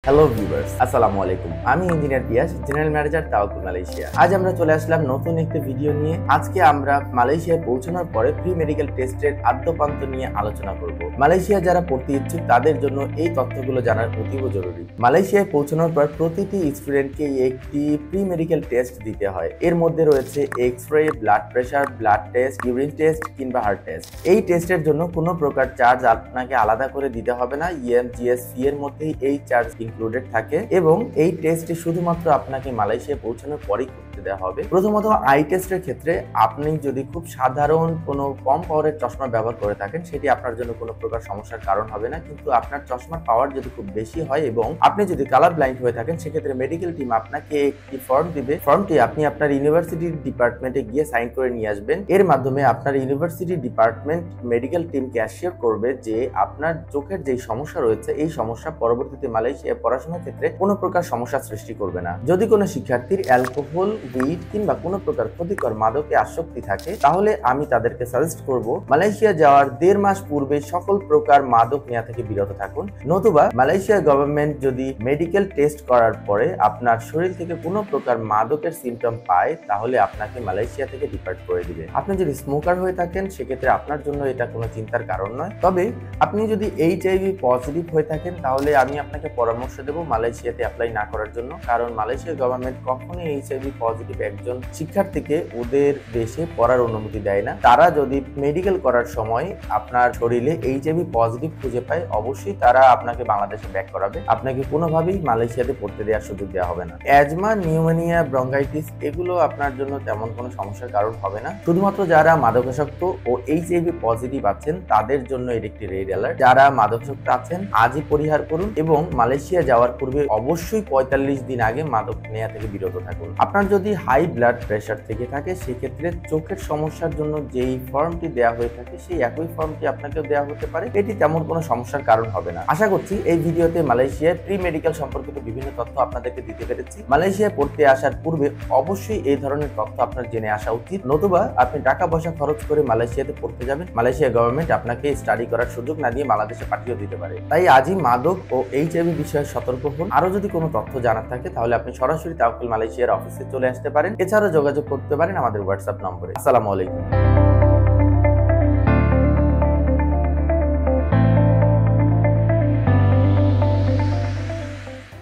Hello viewers, আসসালামু আলাইকুম। আমি ইঞ্জিনিয়ার পিয়াস, জেনারেল ম্যানেজার তাওয়াক্কুল মালয়েশিয়া। আজ আমরা চলে আসলাম নতুন একটি ভিডিও নিয়ে। আজকে আমরা মালয়েশিয়ায় পৌঁছানোর পরে প্রি মেডিকেল টেস্টের আদ্যপান্ত নিয়ে আলোচনা করব। মালয়েশিয়া যারা পড়তে ইচ্ছুক তাদের জন্য এই তথ্যগুলো জানার অতীব জরুরি। মালয়েশিয়ায় পৌঁছানোর পর প্রতিটি স্টুডেন্টকে একটি প্রি মেডিকেল টেস্ট দিতে হয়। এর মধ্যে রয়েছে x-ray, blood pressure, blood test, urine test কিংবা হার্ট টেস্ট। এই টেস্টের জন্য কোনো প্রকার চার্জ আপনাকে আলাদা করে দিতে হবে না। ইএমজিএস ফি এর মধ্যেই এই চার্জ ইনক্লুডেড থাকে এবং এই টেস্টটি শুধুমাত্র আপনাকে মালয়েশিয়ায় পৌঁছানোর পরেই করতে দেওয়া হবে। প্রথমত আই টেস্টের ক্ষেত্রে আপনি যদি খুব সাধারণ কোনো কম পাওয়ারের চশমা ব্যবহার করে থাকেন সেটি আপনার জন্য কোনো প্রকার সমস্যার কারণ হবে না, কিন্তু আপনার চশমার পাওয়ার যদি খুব বেশি হয় এবং আপনি যদি কালার ব্লাইন্ড হয়ে থাকেন সেক্ষেত্রে মেডিকেল টিম আপনাকে একটি ফর্ম দিবে। ফর্মটি আপনি আপনার ইউনিভার্সিটির ডিপার্টমেন্টে গিয়ে সাইন করে নিয়ে আসবেন। এর মাধ্যমে আপনার ইউনিভার্সিটি ডিপার্টমেন্ট মেডিকেল টিমকে অ্যাসিওর করবে যে আপনার চোখের যে সমস্যা রয়েছে এই সমস্যা পরবর্তীতে মালয়েশিয়ায় পড়াশোনার ক্ষেত্রে কোনো প্রকার সমস্যা সৃষ্টি করবে না। যদি কোনো শিক্ষার্থীর অ্যালকোহল, উইড কিংবা কোনো প্রকার ক্ষতিকর মাদকে আসক্তি থাকে তাহলে আমি তাদেরকে সাজেস্ট করব মালয়েশিয়া যাওয়ার 1.5 মাস পূর্বে সকল প্রকার মাদক নেওয়া থেকে বিরত থাকুন। নতুবা মালয়েশিয়া গভর্নমেন্ট যদি মেডিকেল টেস্ট করার পরে আপনার শরীর থেকে কোনো প্রকার মাদকের সিমটম পায় তাহলে আপনাকে মালয়েশিয়া থেকে ডিপার্ট করে দিবে। আপনি যদি স্মোকার হয়ে থাকেন সেক্ষেত্রে আপনার জন্য এটা কোনো চিন্তার কারণ নয়। তবে আপনি যদি এইচআইভি পজিটিভ হয়ে থাকেন তাহলে আমি আপনাকে পরামর্শ দেব মালয়েশিয়াতে অ্যাপ্লাই না করার জন্য, কারণ মালয়েশিয়া গভর্নমেন্ট কখনোই এইচআইভি পজিটিভ একজন শিক্ষার্থীকে ওদের দেশে পড়ার অনুমতি দেয় না। তারা যদি মেডিকেল করার সময় আপনার শরীরে এইচআইভি পজিটিভ খুঁজে পায় অবশ্যই তারা আপনাকে বাংলাদেশে ব্যাক করাবে, আপনাকে কোনোভাবেই মালয়েশিয়াতে পড়তে দেওয়ার সুযোগ দেওয়া হবে না। অ্যাজমা, নিউমোনিয়া, ব্রঙ্কাইটিস এগুলো আপনার জন্য তেমন কোনো সমস্যার কারণ হবে না। শুধুমাত্র যারা মাদকাসক্ত ও এইচআইভি পজিটিভ আছেন তাদের জন্য এটি একটি রেড অ্যালার্ট। যারা মাদকাসক্ত আছেন আজই পরিহার করুন এবং মালয়েশিয়া যাওয়ার পূর্বে অবশ্যই 45 দিন আগে মাদক নেওয়া থেকে বিরত থাকুন। আপনার যদি হাই ব্লাড প্রেশার থেকে থাকে সেক্ষেত্রে চোখের সমস্যার জন্য যেই ফর্মটি দেওয়া হয়ে থাকে সেই একই ফর্মটি আপনাকেও দেওয়া হতে পারে, এটি তেমন কোনো সমস্যার কারণ হবে না। আশা করছি এই ভিডিওতে মালয়েশিয়ার প্রি মেডিকেল সম্পর্কিত বিভিন্ন তথ্য আপনাদেরকে দিতে পেরেছি। মালয়েশিয়ায় পড়তে আসার পূর্বে অবশ্যই এই ধরনের তথ্য আপনার জেনে আসা উচিত, নতুবা আপনি টাকা পয়সা খরচ করে মালয়েশিয়াতে পড়তে যাবেন, মালয়েশিয়া গভর্নমেন্ট আপনাকে স্টাডি করার সুযোগ না দিয়ে বাংলাদেশে পাঠিয়ে দিতে পারে। তাই আজই মাদক ও এইচআইভি বিষয়ে সতর্ক হন। আরো যদি কোনো তথ্য জানার থাকে তাহলে আপনি সরাসরি তাওয়াক্কুল মালয়েশিয়ার অফিসে চলে আসতে পারেন, এছাড়াও যোগাযোগ করতে পারেন আমাদের হোয়াটসঅ্যাপ নম্বরে। আসসালামু আলাইকুম।